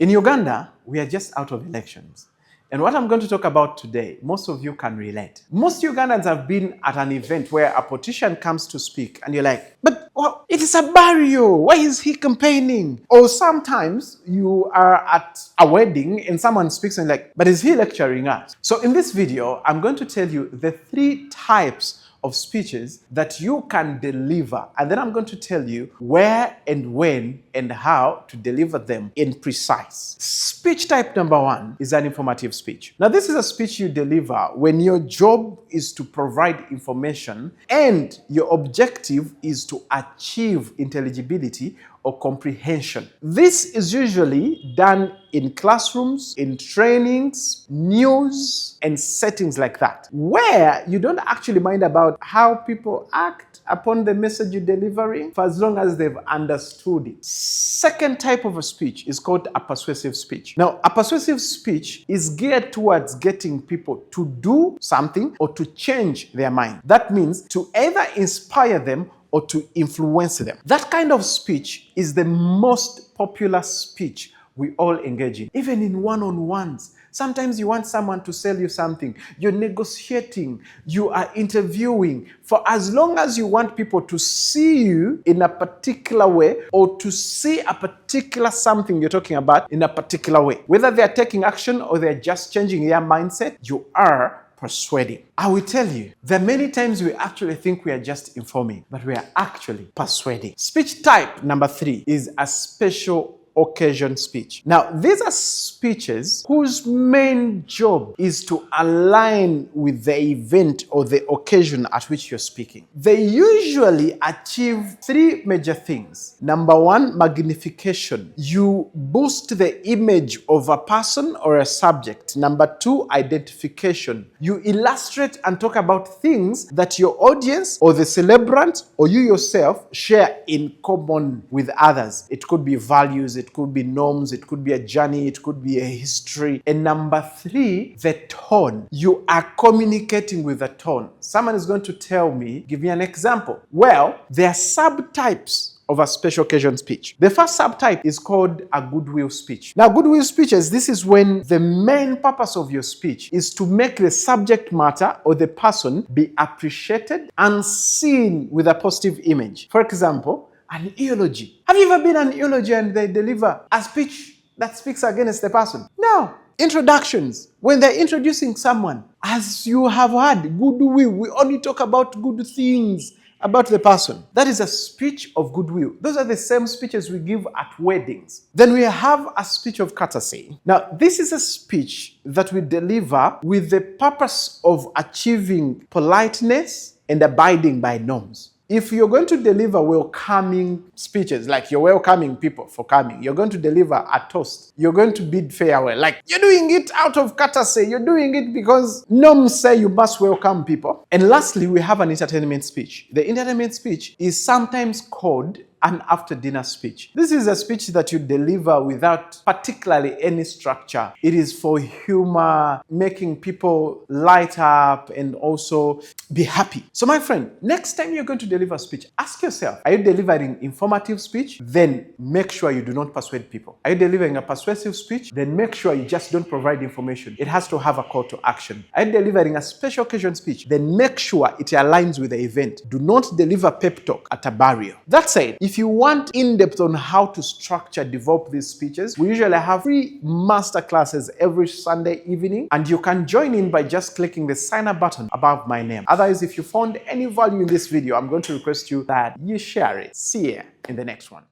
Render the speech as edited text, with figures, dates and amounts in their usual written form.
In Uganda, we are just out of elections. And what I'm going to talk about today, most of you can relate. Most Ugandans have been at an event where a politician comes to speak and you're like, but it is a barrio. Why is he campaigning? Or sometimes you are at a wedding and someone speaks and you're like, but is he lecturing us? So in this video, I'm going to tell you the 3 types of speeches that you can deliver, and then I'm going to tell you where and when and how to deliver them in precise. Speech type number 1 is an informative speech. Now, this is a speech you deliver when your job is to provide information and your objective is to achieve intelligibility or comprehension. This is usually done in classrooms, in trainings, news, and settings like that, where you don't actually mind about how people act upon the message you're delivering for as long as they've understood it. Second type of a speech is called a persuasive speech. Now, a persuasive speech is geared towards getting people to do something or to change their mind. That means to either inspire them or to influence them. That kind of speech is the most popular speech we all engage in, even in one-on-ones. Sometimes you want someone to sell you something, you're negotiating, you are interviewing. For as long as you want people to see you in a particular way or to see a particular something you're talking about in a particular way, whether they're taking action or they're just changing their mindset, you are persuading. I will tell you, there are many times we actually think we are just informing, but we are actually persuading. Speech type number 3 is a special occasion speech. Now, these are speeches whose main job is to align with the event or the occasion at which you're speaking. They usually achieve 3 major things. Number 1, magnification. You boost the image of a person or a subject. Number 2, identification. You illustrate and talk about things that your audience or the celebrant or you yourself share in common with others. It could be values, it could be norms, it could be a journey, it could be a history. And number 3, the tone. You are communicating with a tone. Someone is going to tell me, give me an example. Well, there are subtypes of a special occasion speech. The first subtype is called a goodwill speech. Now, goodwill speeches, this is when the main purpose of your speech is to make the subject matter or the person be appreciated and seen with a positive image. For example, an eulogy. Have you ever been an eulogy and they deliver a speech that speaks against the person? No. Introductions. When they're introducing someone, as you have heard, goodwill, we only talk about good things about the person. That is a speech of goodwill. Those are the same speeches we give at weddings. Then we have a speech of courtesy. Now, this is a speech that we deliver with the purpose of achieving politeness and abiding by norms. If you're going to deliver welcoming speeches, like you're welcoming people for coming, you're going to deliver a toast, you're going to bid farewell, like you're doing it out of courtesy, you're doing it because norms say you must welcome people. And lastly, we have an entertainment speech. The entertainment speech is sometimes called an after-dinner speech. This is a speech that you deliver without particularly any structure. It is for humor, making people light up and also be happy. So my friend, next time you're going to deliver a speech, ask yourself, are you delivering informative speech? Then make sure you do not persuade people. Are you delivering a persuasive speech? Then make sure you just don't provide information. It has to have a call to action. Are you delivering a special occasion speech? Then make sure it aligns with the event. Do not deliver pep talk at a barrier. That said, if you want in-depth on how to structure, develop these speeches, we usually have free master classes every Sunday evening, and you can join in by just clicking the sign up button above my name. Otherwise, if you found any value in this video, I'm going to request you that you share it. See you in the next one.